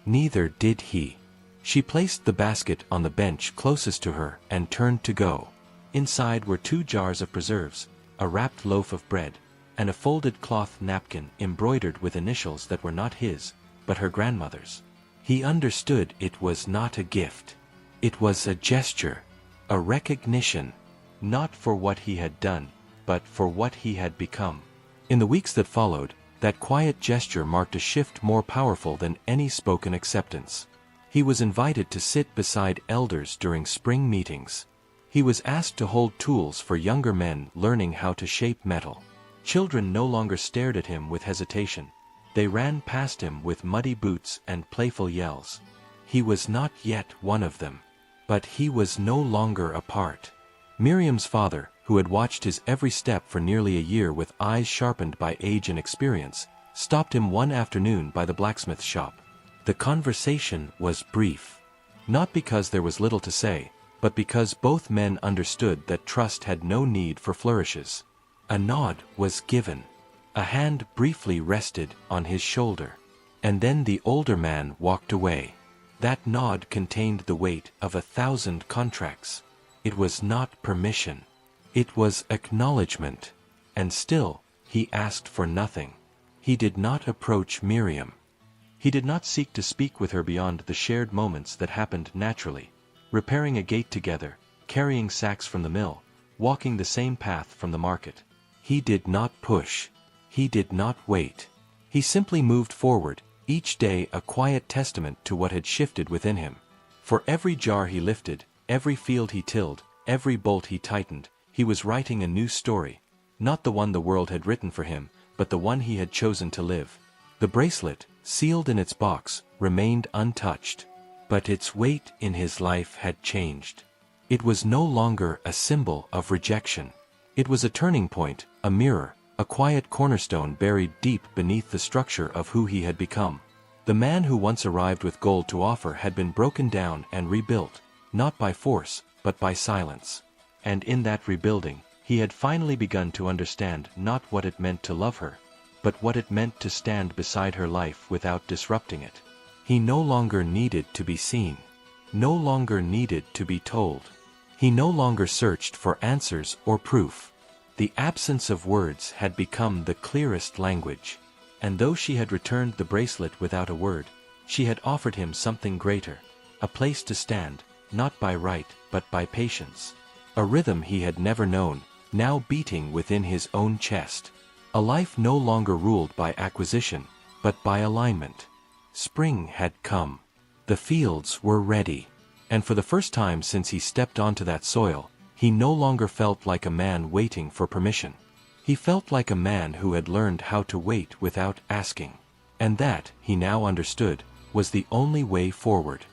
Neither did he. She placed the basket on the bench closest to her and turned to go. Inside were 2 jars of preserves, a wrapped loaf of bread, and a folded cloth napkin embroidered with initials that were not his, but her grandmother's. He understood it was not a gift. It was a gesture, a recognition, not for what he had done, but for what he had become. In the weeks that followed, that quiet gesture marked a shift more powerful than any spoken acceptance. He was invited to sit beside elders during spring meetings. He was asked to hold tools for younger men learning how to shape metal. Children no longer stared at him with hesitation. They ran past him with muddy boots and playful yells. He was not yet one of them. But he was no longer apart. Miriam's father, who had watched his every step for nearly a year with eyes sharpened by age and experience, stopped him one afternoon by the blacksmith shop. The conversation was brief. Not because there was little to say, but because both men understood that trust had no need for flourishes. A nod was given. A hand briefly rested on his shoulder. And then the older man walked away. That nod contained the weight of 1,000 contracts. It was not permission. It was acknowledgement. And still, he asked for nothing. He did not approach Miriam. He did not seek to speak with her beyond the shared moments that happened naturally. Repairing a gate together, carrying sacks from the mill, walking the same path from the market. He did not push. He did not wait. He simply moved forward, each day a quiet testament to what had shifted within him. For every jar he lifted, every field he tilled, every bolt he tightened, he was writing a new story. Not the one the world had written for him, but the one he had chosen to live. The bracelet, sealed in its box, remained untouched. But its weight in his life had changed. It was no longer a symbol of rejection. It was a turning point, a mirror, a quiet cornerstone buried deep beneath the structure of who he had become. The man who once arrived with gold to offer had been broken down and rebuilt, not by force, but by silence. And in that rebuilding, he had finally begun to understand not what it meant to love her, but what it meant to stand beside her life without disrupting it. He no longer needed to be seen, no longer needed to be told. He no longer searched for answers or proof. The absence of words had become the clearest language. And though she had returned the bracelet without a word, she had offered him something greater, a place to stand, not by right, but by patience. A rhythm he had never known, now beating within his own chest. A life no longer ruled by acquisition, but by alignment. Spring had come. The fields were ready. And for the first time since he stepped onto that soil, he no longer felt like a man waiting for permission. He felt like a man who had learned how to wait without asking. And that, he now understood, was the only way forward.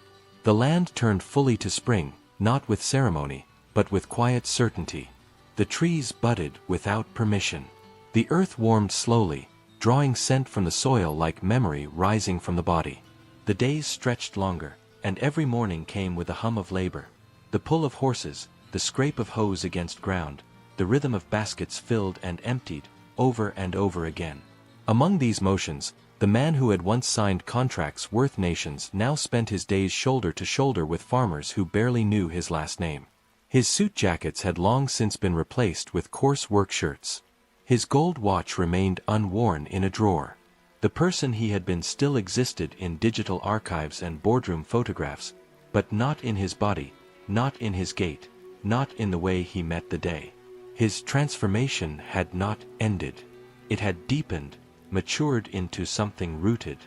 The land turned fully to spring, not with ceremony, but with quiet certainty. The trees budded without permission. The earth warmed slowly, drawing scent from the soil like memory rising from the body. The days stretched longer, and every morning came with a hum of labor. The pull of horses, the scrape of hoes against ground, the rhythm of baskets filled and emptied, over and over again. Among these motions, the man who had once signed contracts worth nations now spent his days shoulder to shoulder with farmers who barely knew his last name. His suit jackets had long since been replaced with coarse work shirts. His gold watch remained unworn in a drawer. The person he had been still existed in digital archives and boardroom photographs, but not in his body, not in his gait, not in the way he met the day. His transformation had not ended. It had deepened, matured into something rooted.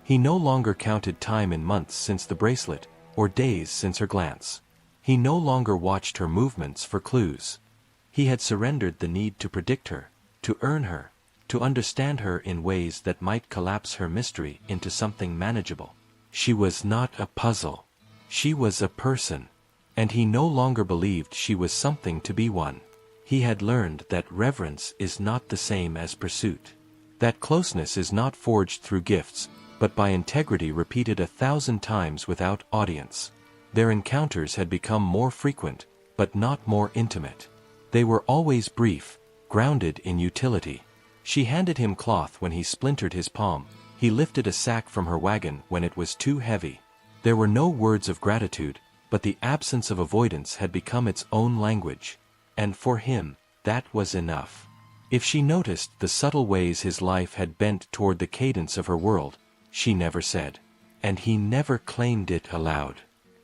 He no longer counted time in months since the bracelet, or days since her glance. He no longer watched her movements for clues. He had surrendered the need to predict her, to earn her, to understand her in ways that might collapse her mystery into something manageable. She was not a puzzle. She was a person. And he no longer believed she was something to be won. He had learned that reverence is not the same as pursuit. That closeness is not forged through gifts, but by integrity repeated 1,000 times without audience. Their encounters had become more frequent, but not more intimate. They were always brief, grounded in utility. She handed him cloth when he splintered his palm. He lifted a sack from her wagon when it was too heavy. There were no words of gratitude, but the absence of avoidance had become its own language. and for him, that was enough. If she noticed the subtle ways his life had bent toward the cadence of her world, she never said. And he never claimed it aloud.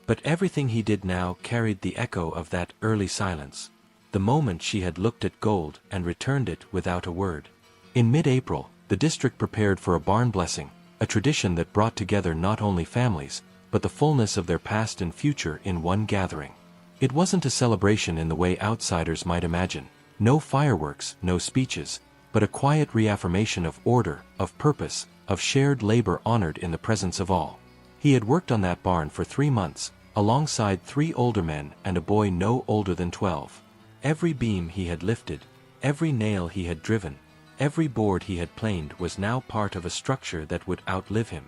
But everything he did now carried the echo of that early silence. The moment she had looked at gold and returned it without a word. In mid-April, the district prepared for a barn blessing, a tradition that brought together not only families, but the fullness of their past and future in one gathering. It wasn't a celebration in the way outsiders might imagine. No fireworks, no speeches, but a quiet reaffirmation of order, of purpose, of shared labor honored in the presence of all. He had worked on that barn for 3 months, alongside 3 older men and a boy no older than 12. Every beam he had lifted, every nail he had driven, every board he had planed was now part of a structure that would outlive him.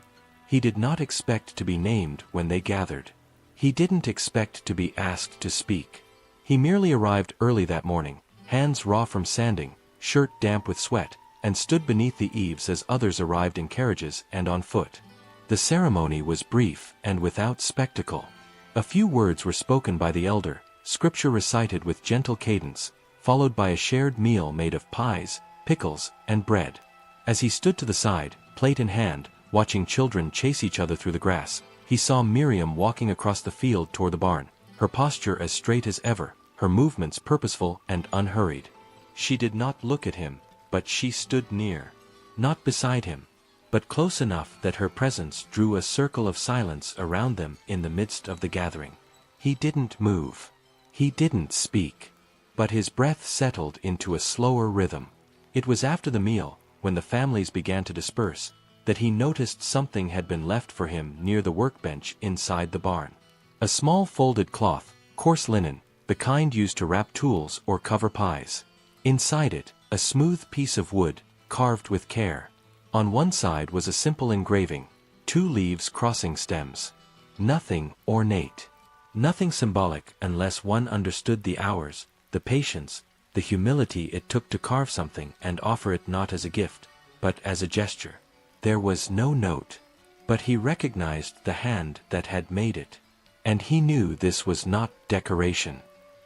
He did not expect to be named when they gathered. He didn't expect to be asked to speak. He merely arrived early that morning, hands raw from sanding, shirt damp with sweat, and stood beneath the eaves as others arrived in carriages and on foot. The ceremony was brief and without spectacle. A few words were spoken by the elder, scripture recited with gentle cadence, followed by a shared meal made of pies, pickles, and bread. As he stood to the side, plate in hand, watching children chase each other through the grass, he saw Miriam walking across the field toward the barn, her posture as straight as ever, her movements purposeful and unhurried. She did not look at him, but she stood near. Not beside him, but close enough that her presence drew a circle of silence around them in the midst of the gathering. He didn't move. He didn't speak. But his breath settled into a slower rhythm. It was after the meal, when the families began to disperse, that he noticed something had been left for him near the workbench inside the barn. A small folded cloth, coarse linen, the kind used to wrap tools or cover pies. Inside it, a smooth piece of wood, carved with care. On one side was a simple engraving, 2 leaves crossing stems. Nothing ornate. Nothing symbolic unless one understood the hours, the patience, the humility it took to carve something and offer it not as a gift, but as a gesture. There was no note. But he recognized the hand that had made it. And he knew this was not decoration.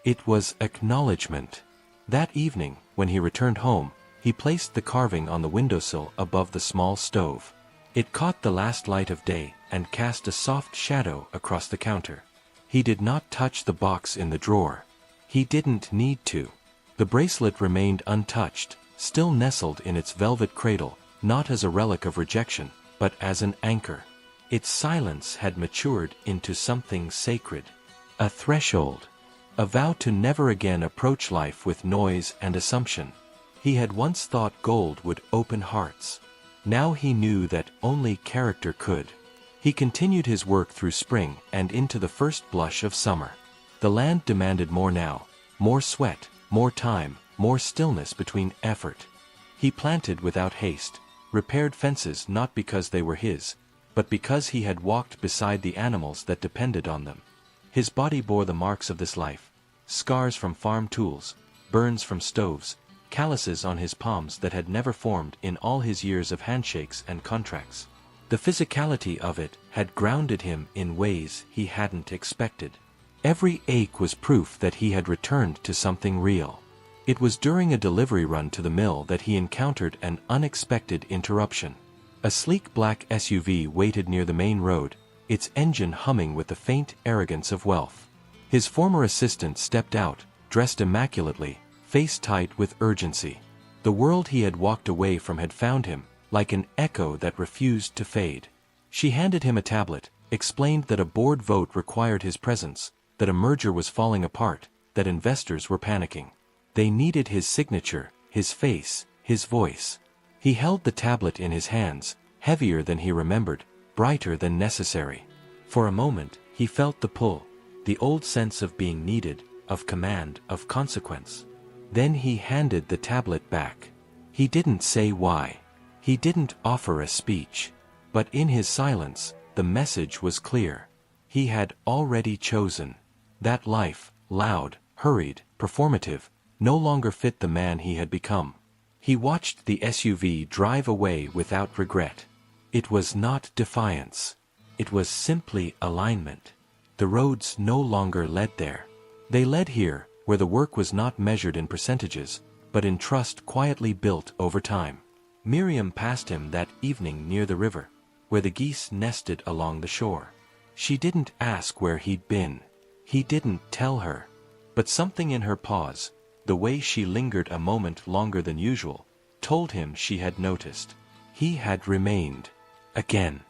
It was acknowledgement. That evening, when he returned home, he placed the carving on the windowsill above the small stove. It caught the last light of day and cast a soft shadow across the counter. He did not touch the box in the drawer. He didn't need to. The bracelet remained untouched, still nestled in its velvet cradle, not as a relic of rejection, but as an anchor. Its silence had matured into something sacred. A threshold. A vow to never again approach life with noise and assumption. He had once thought gold would open hearts. Now he knew that only character could. He continued his work through spring and into the first blush of summer. The land demanded more now, more sweat, more time, more stillness between effort. He planted without haste, repaired fences not because they were his, but because he had walked beside the animals that depended on them. His body bore the marks of this life, scars from farm tools, burns from stoves, calluses on his palms that had never formed in all his years of handshakes and contracts. The physicality of it had grounded him in ways he hadn't expected. Every ache was proof that he had returned to something real. It was during a delivery run to the mill that he encountered an unexpected interruption. A sleek black SUV waited near the main road, its engine humming with the faint arrogance of wealth. His former assistant stepped out, dressed immaculately, face tight with urgency. The world he had walked away from had found him, like an echo that refused to fade. She handed him a tablet, explained that a board vote required his presence, that a merger was falling apart, that investors were panicking. They needed his signature, his face, his voice. He held the tablet in his hands, heavier than he remembered, brighter than necessary. For a moment, he felt the pull, the old sense of being needed, of command, of consequence. Then he handed the tablet back. He didn't say why. He didn't offer a speech. But in his silence, the message was clear. He had already chosen. That life, loud, hurried, performative, no longer fit the man he had become. He watched the SUV drive away without regret. It was not defiance. It was simply alignment. The roads no longer led there. They led here, where the work was not measured in percentages, but in trust quietly built over time. Miriam passed him that evening near the river, where the geese nested along the shore. She didn't ask where he'd been. He didn't tell her. But something in her pause, the way she lingered a moment longer than usual, told him she had noticed. He had remained. Again.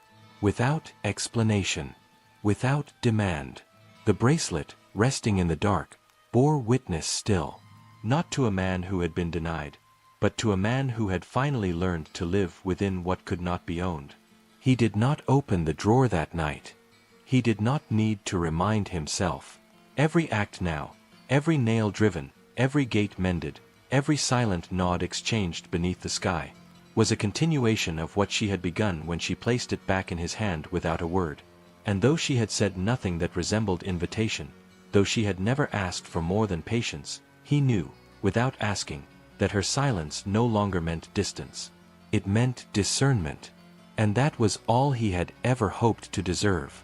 Without explanation. Without demand. The bracelet, resting in the dark, bore witness still. Not to a man who had been denied, but to a man who had finally learned to live within what could not be owned. He did not open the drawer that night. He did not need to remind himself. Every act now, every nail driven, every gate mended, every silent nod exchanged beneath the sky, was a continuation of what she had begun when she placed it back in his hand without a word. And though she had said nothing that resembled invitation, though she had never asked for more than patience, he knew, without asking, that her silence no longer meant distance. It meant discernment. And that was all he had ever hoped to deserve.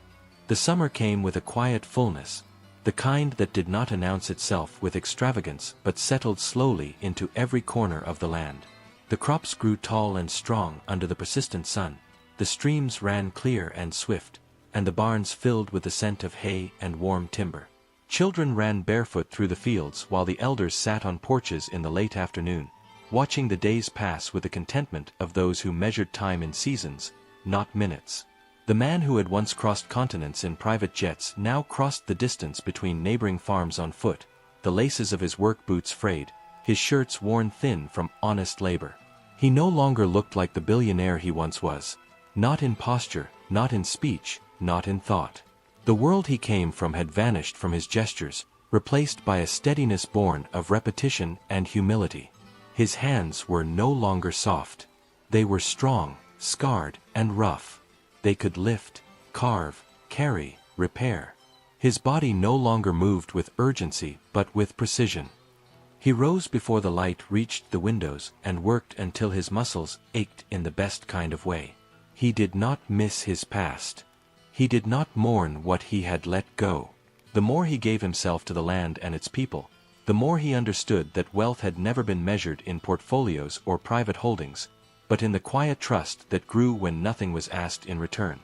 The summer came with a quiet fullness, the kind that did not announce itself with extravagance but settled slowly into every corner of the land. The crops grew tall and strong under the persistent sun, the streams ran clear and swift, and the barns filled with the scent of hay and warm timber. Children ran barefoot through the fields while the elders sat on porches in the late afternoon, watching the days pass with the contentment of those who measured time in seasons, not minutes. The man who had once crossed continents in private jets now crossed the distance between neighboring farms on foot, the laces of his work boots frayed, his shirts worn thin from honest labor. He no longer looked like the billionaire he once was. Not in posture, not in speech, not in thought. The world he came from had vanished from his gestures, replaced by a steadiness born of repetition and humility. His hands were no longer soft. They were strong, scarred, and rough. They could lift, carve, carry, repair. His body no longer moved with urgency but with precision. He rose before the light reached the windows and worked until his muscles ached in the best kind of way. He did not miss his past. He did not mourn what he had let go. The more he gave himself to the land and its people, the more he understood that wealth had never been measured in portfolios or private holdings, but in the quiet trust that grew when nothing was asked in return.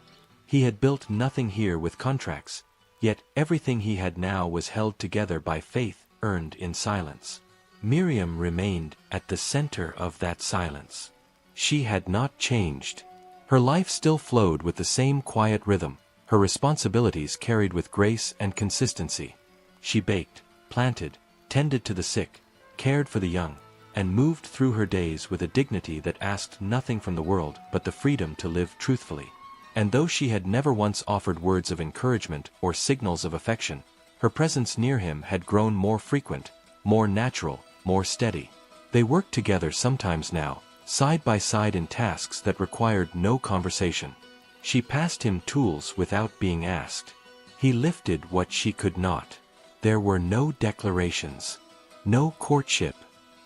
He had built nothing here with contracts, yet everything he had now was held together by faith earned in silence. Miriam remained at the center of that silence. She had not changed. Her life still flowed with the same quiet rhythm, her responsibilities carried with grace and consistency. She baked, planted, tended to the sick, cared for the young, and moved through her days with a dignity that asked nothing from the world but the freedom to live truthfully. And though she had never once offered words of encouragement or signals of affection, her presence near him had grown more frequent, more natural, more steady. They worked together sometimes now, side by side in tasks that required no conversation. She passed him tools without being asked. He lifted what she could not. There were no declarations, no courtship,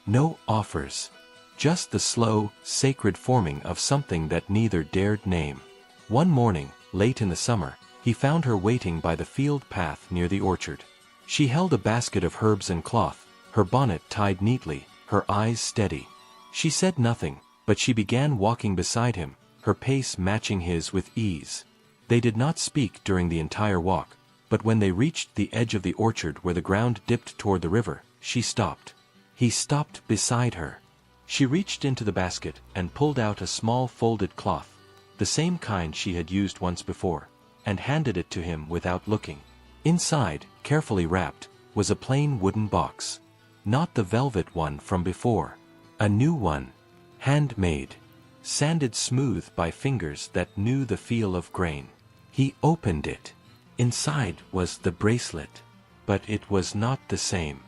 no offers, just the slow, sacred forming of something that neither dared name. One morning, late in the summer, he found her waiting by the field path near the orchard. She held a basket of herbs and cloth, her bonnet tied neatly, her eyes steady. She said nothing, but she began walking beside him, her pace matching his with ease. They did not speak during the entire walk, but when they reached the edge of the orchard where the ground dipped toward the river, she stopped. He stopped beside her. She reached into the basket and pulled out a small folded cloth, the same kind she had used once before, and handed it to him without looking. Inside, carefully wrapped, was a plain wooden box. Not the velvet one from before. A new one. Handmade. Sanded smooth by fingers that knew the feel of grain. He opened it. Inside was the bracelet. But it was not the same.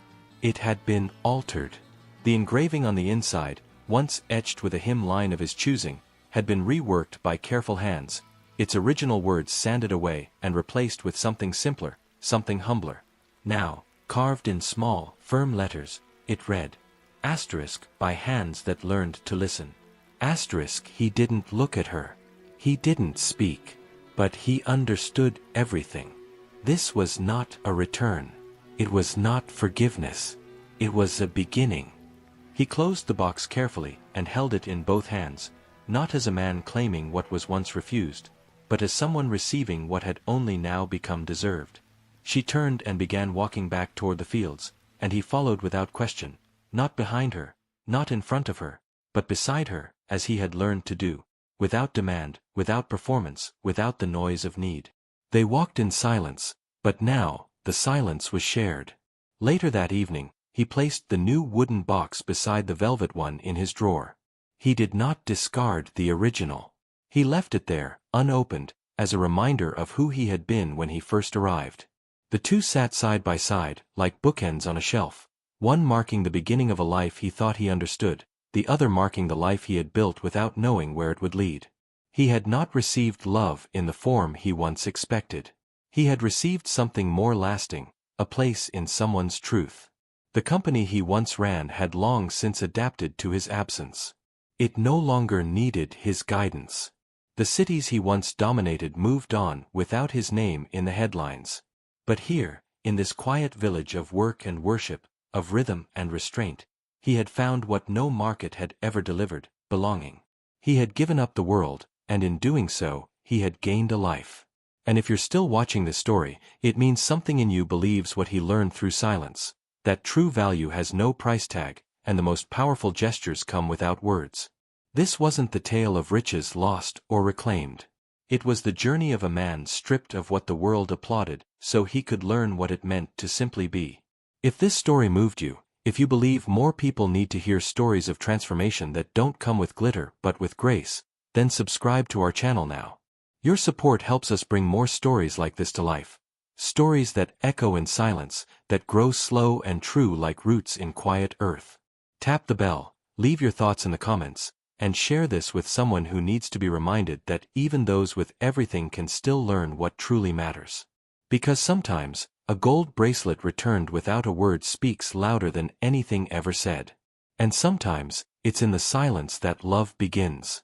It had been altered. The engraving on the inside, once etched with a hymn line of his choosing, had been reworked by careful hands, its original words sanded away and replaced with something simpler, something humbler. Now, carved in small, firm letters, it read, Asterisk, by hands that learned to listen. Asterisk. He didn't look at her. He didn't speak. But he understood everything. This was not a return. It was not forgiveness. It was a beginning. He closed the box carefully and held it in both hands, not as a man claiming what was once refused, but as someone receiving what had only now become deserved. She turned and began walking back toward the fields, and he followed without question, not behind her, not in front of her, but beside her, as he had learned to do, without demand, without performance, without the noise of need. They walked in silence, but now, the silence was shared. Later that evening, he placed the new wooden box beside the velvet one in his drawer. He did not discard the original. He left it there, unopened, as a reminder of who he had been when he first arrived. The two sat side by side, like bookends on a shelf, one marking the beginning of a life he thought he understood, the other marking the life he had built without knowing where it would lead. He had not received love in the form he once expected. He had received something more lasting, a place in someone's truth. The company he once ran had long since adapted to his absence. It no longer needed his guidance. The cities he once dominated moved on without his name in the headlines. But here, in this quiet village of work and worship, of rhythm and restraint, he had found what no market had ever delivered, belonging. He had given up the world, and in doing so, he had gained a life. And if you're still watching this story, it means something in you believes what he learned through silence, that true value has no price tag, and the most powerful gestures come without words. This wasn't the tale of riches lost or reclaimed. It was the journey of a man stripped of what the world applauded, so he could learn what it meant to simply be. If this story moved you, if you believe more people need to hear stories of transformation that don't come with glitter but with grace, then subscribe to our channel now. Your support helps us bring more stories like this to life. Stories that echo in silence, that grow slow and true like roots in quiet earth. Tap the bell, leave your thoughts in the comments, and share this with someone who needs to be reminded that even those with everything can still learn what truly matters. Because sometimes, a gold bracelet returned without a word speaks louder than anything ever said. And sometimes, it's in the silence that love begins.